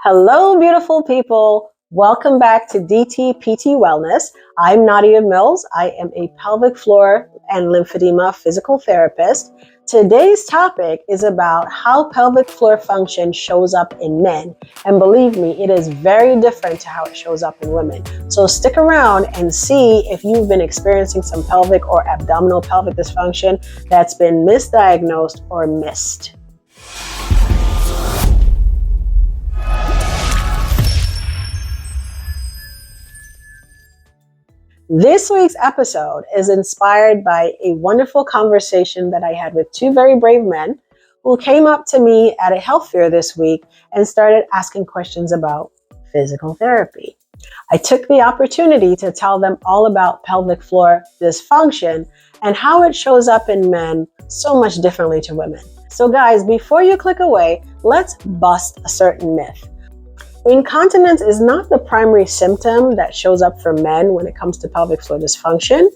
Hello, beautiful people. Welcome back to DTPT Wellness. I'm Nadia Mills. I am a pelvic floor and lymphedema physical therapist. Today's topic is about how pelvic floor function shows up in men. And believe me, it is very different to how it shows up in women. So stick around and see if you've been experiencing some pelvic or abdominal pelvic dysfunction that's been misdiagnosed or missed. This week's episode is inspired by a wonderful conversation that I had with two very brave men who came up to me at a health fair this week and started asking questions about physical therapy. I took the opportunity to tell them all about pelvic floor dysfunction and how it shows up in men so much differently to women. So guys, before you click away, let's bust a certain myth. Incontinence is not the primary symptom that shows up for men when it comes to pelvic floor dysfunction.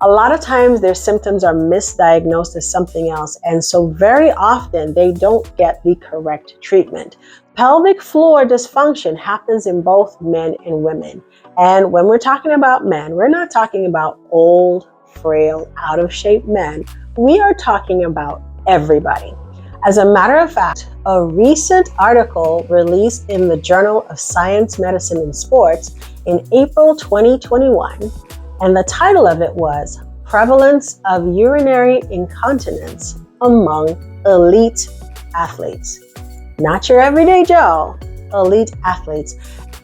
A lot of times their symptoms are misdiagnosed as something else, and so very often they don't get the correct treatment. Pelvic floor dysfunction happens in both men and women. And when we're talking about men, we're not talking about old, frail, out of shape men. We are talking about everybody. As a matter of fact, a recent article released in the Journal of Science, Medicine, and Sports in April 2021, and the title of it was Prevalence of Urinary Incontinence Among Elite Athletes. Not your everyday Joe, elite athletes.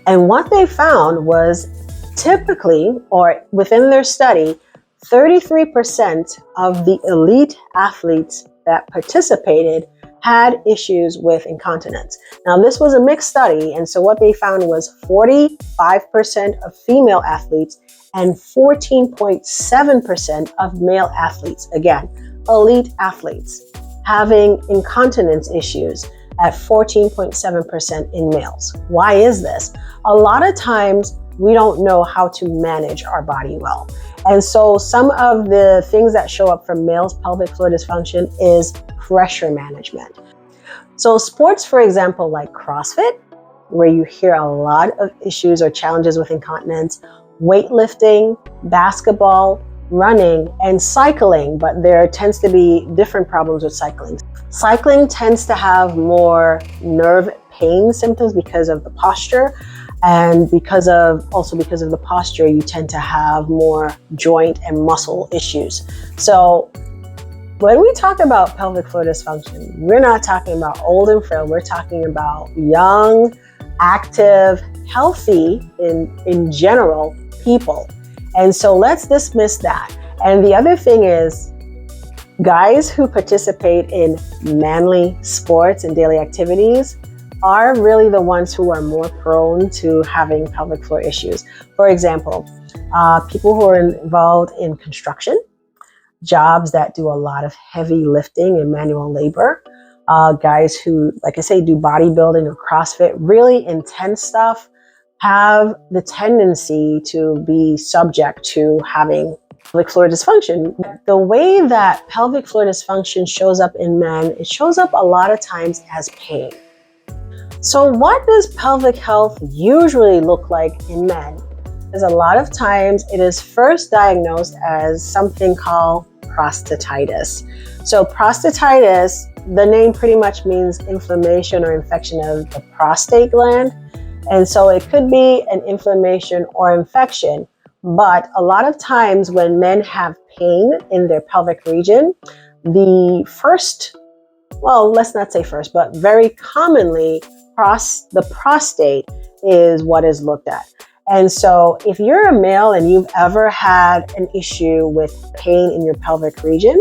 And what they found was typically, or within their study, 33% of the elite athletes that participated had issues with incontinence. Now, this was a mixed study, and so what they found was 45% of female athletes and 14.7% of male athletes, again, elite athletes, having incontinence issues at 14.7% in males. Why is this? A lot of times we don't know how to manage our body well. And so some of the things that show up for males' pelvic floor dysfunction is pressure management. So sports, for example, like CrossFit, where you hear a lot of issues or challenges with incontinence, weightlifting, basketball, running, and cycling, but there tends to be different problems with cycling. Cycling tends to have more nerve pain symptoms because of the posture. And because of the posture, you tend to have more joint and muscle issues. So when we talk about pelvic floor dysfunction, we're not talking about old and frail. We're talking about young, active, healthy in general people. And so let's dismiss that. And the other thing is, guys who participate in manly sports and daily activities are really the ones who are more prone to having pelvic floor issues. For example, people who are involved in construction, jobs that do a lot of heavy lifting and manual labor, guys who, like I say, do bodybuilding or CrossFit, really intense stuff, have the tendency to be subject to having pelvic floor dysfunction. The way that pelvic floor dysfunction shows up in men, it shows up a lot of times as pain. So what does pelvic health usually look like in men? Because a lot of times it is first diagnosed as something called prostatitis. So prostatitis, the name pretty much means inflammation or infection of the prostate gland. And so it could be an inflammation or infection. But a lot of times when men have pain in their pelvic region, the first, well, let's not say first, but very commonly, the prostate is what is looked at. And so if you're a male and you've ever had an issue with pain in your pelvic region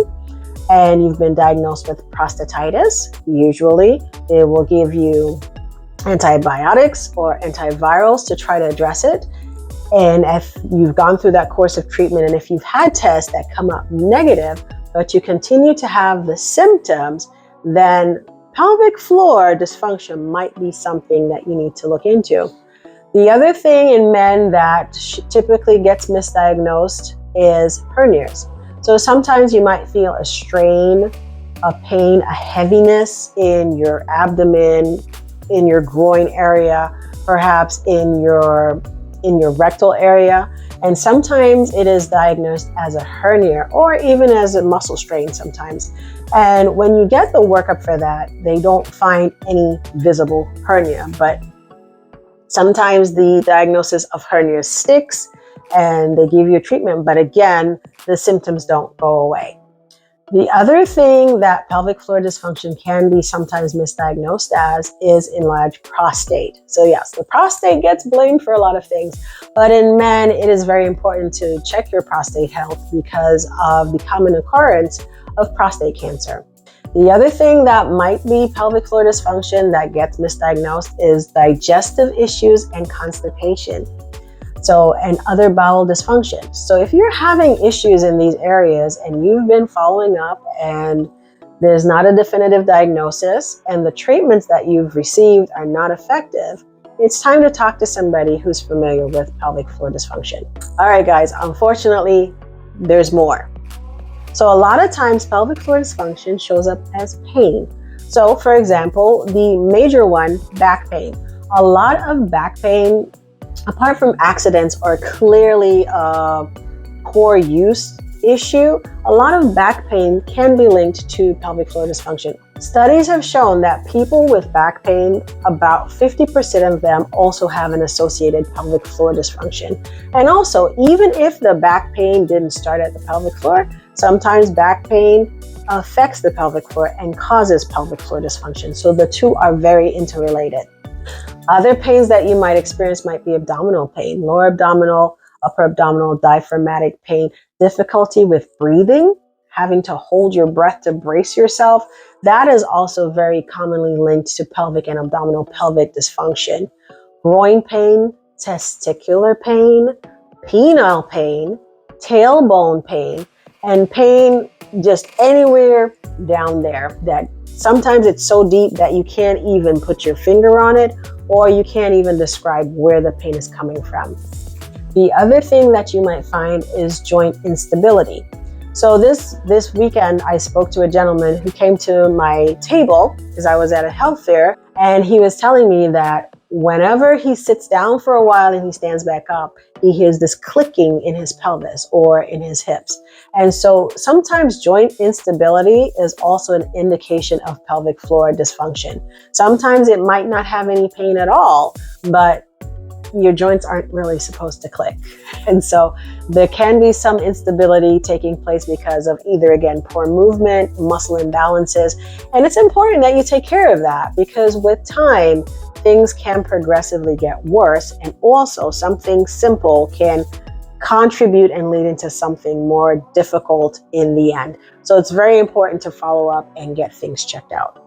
and you've been diagnosed with prostatitis, usually they will give you antibiotics or antivirals to try to address it. And if you've gone through that course of treatment and if you've had tests that come up negative, but you continue to have the symptoms, then pelvic floor dysfunction might be something that you need to look into. The other thing in men that typically gets misdiagnosed is hernias. So sometimes you might feel a strain, a pain, a heaviness in your abdomen, in your groin area, perhaps in your rectal area. And sometimes it is diagnosed as a hernia or even as a muscle strain sometimes. And when you get the workup for that, they don't find any visible hernia, but sometimes the diagnosis of hernia sticks and they give you a treatment, but again, the symptoms don't go away. The other thing that pelvic floor dysfunction can be sometimes misdiagnosed as is enlarged prostate. So yes, the prostate gets blamed for a lot of things, but in men, it is very important to check your prostate health because of the common occurrence of prostate cancer. The other thing that might be pelvic floor dysfunction that gets misdiagnosed is digestive issues and constipation. And other bowel dysfunction. So if you're having issues in these areas and you've been following up and there's not a definitive diagnosis and the treatments that you've received are not effective, it's time to talk to somebody who's familiar with pelvic floor dysfunction. All right, guys, unfortunately, there's more. So a lot of times pelvic floor dysfunction shows up as pain. So for example, the major one, back pain. A lot of back pain, apart from accidents or clearly a poor use issue, a lot of back pain can be linked to pelvic floor dysfunction. Studies have shown that people with back pain, about 50% of them also have an associated pelvic floor dysfunction. And also, even if the back pain didn't start at the pelvic floor, sometimes back pain affects the pelvic floor and causes pelvic floor dysfunction. So the two are very interrelated. Other pains that you might experience might be abdominal pain, lower abdominal, upper abdominal, diaphragmatic pain, difficulty with breathing, having to hold your breath to brace yourself. That is also very commonly linked to pelvic and abdominal pelvic dysfunction. Groin pain, testicular pain, penile pain, tailbone pain, and pain just anywhere down there that sometimes it's so deep that you can't even put your finger on it, or you can't even describe where the pain is coming from. The other thing that you might find is joint instability. So this weekend, I spoke to a gentleman who came to my table because I was at a health fair, and he was telling me that whenever he sits down for a while and he stands back up, he hears this clicking in his pelvis or in his hips. And so sometimes joint instability is also an indication of pelvic floor dysfunction. Sometimes it might not have any pain at all, but your joints aren't really supposed to click. And so there can be some instability taking place because of either, again, poor movement, muscle imbalances. And it's important that you take care of that because with time, things can progressively get worse. And also something simple can contribute and lead into something more difficult in the end. So it's very important to follow up and get things checked out.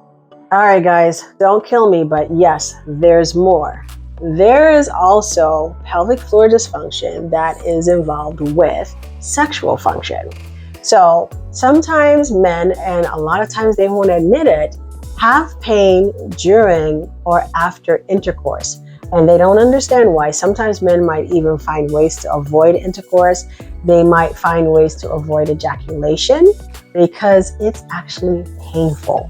All right, guys, don't kill me, but yes, there's more. There is also pelvic floor dysfunction that is involved with sexual function. So sometimes men, and a lot of times they won't admit it, have pain during or after intercourse. And they don't understand why. Sometimes men might even find ways to avoid intercourse. They might find ways to avoid ejaculation because it's actually painful.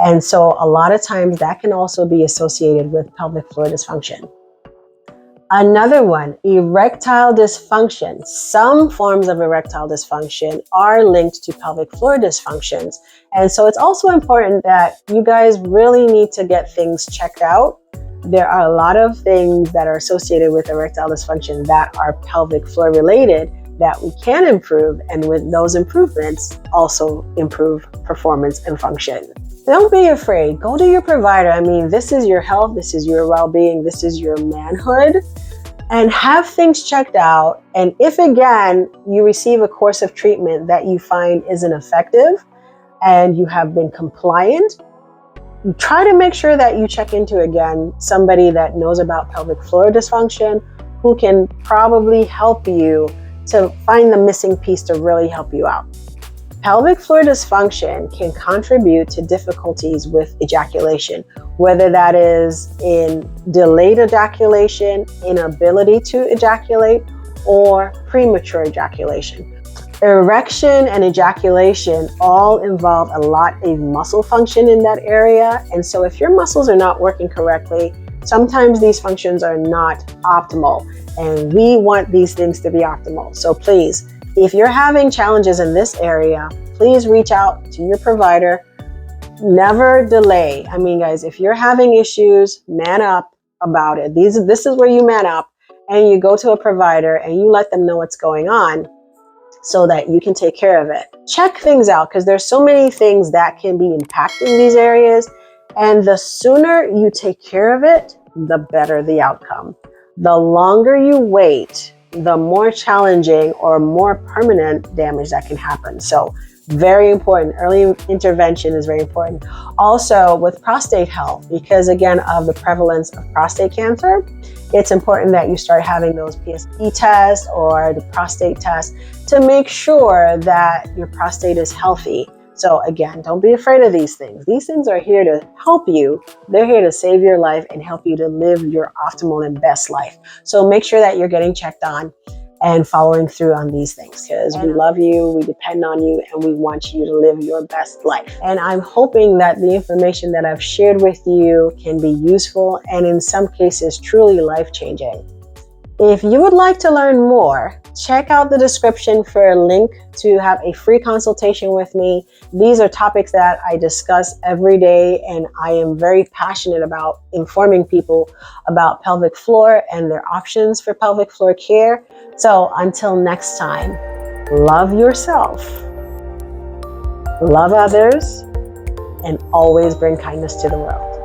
And so a lot of times that can also be associated with pelvic floor dysfunction. Another one, erectile dysfunction. Some forms of erectile dysfunction are linked to pelvic floor dysfunctions. And so it's also important that you guys really need to get things checked out. There are a lot of things that are associated with erectile dysfunction that are pelvic floor related that we can improve. And with those improvements, also improve performance and function. Don't be afraid. Go to your provider. I mean, this is your health. This is your well-being. This is your manhood. And have things checked out. And if, again, you receive a course of treatment that you find isn't effective and you have been compliant, try to make sure that you check into, again, somebody that knows about pelvic floor dysfunction who can probably help you to find the missing piece to really help you out. Pelvic floor dysfunction can contribute to difficulties with ejaculation, whether that is in delayed ejaculation, inability to ejaculate, or premature ejaculation. Erection and ejaculation all involve a lot of muscle function in that area. And so if your muscles are not working correctly, sometimes these functions are not optimal. And we want these things to be optimal. So please, if you're having challenges in this area, please reach out to your provider. Never delay. I mean, guys, if you're having issues, man up about it. This is where you man up and you go to a provider and you let them know what's going on, so that you can take care of it. Check things out, because there's so many things that can be impacting these areas. And the sooner you take care of it, the better the outcome. The longer you wait, the more challenging or more permanent damage that can happen. So very important. Early intervention is very important. Also with prostate health, because again of the prevalence of prostate cancer, it's important that you start having those PSA tests or the prostate test to make sure that your prostate is healthy. So again, don't be afraid of these things. These things are here to help you. They're here to save your life and help you to live your optimal and best life. So make sure that you're getting checked on and following through on these things, because we love you, we depend on you, and we want you to live your best life. And I'm hoping that the information that I've shared with you can be useful and in some cases truly life-changing. If you would like to learn more, check out the description for a link to have a free consultation with me. These are topics that I discuss every day, and I am very passionate about informing people about pelvic floor and their options for pelvic floor care. So until next time, love yourself, love others, and always bring kindness to the world.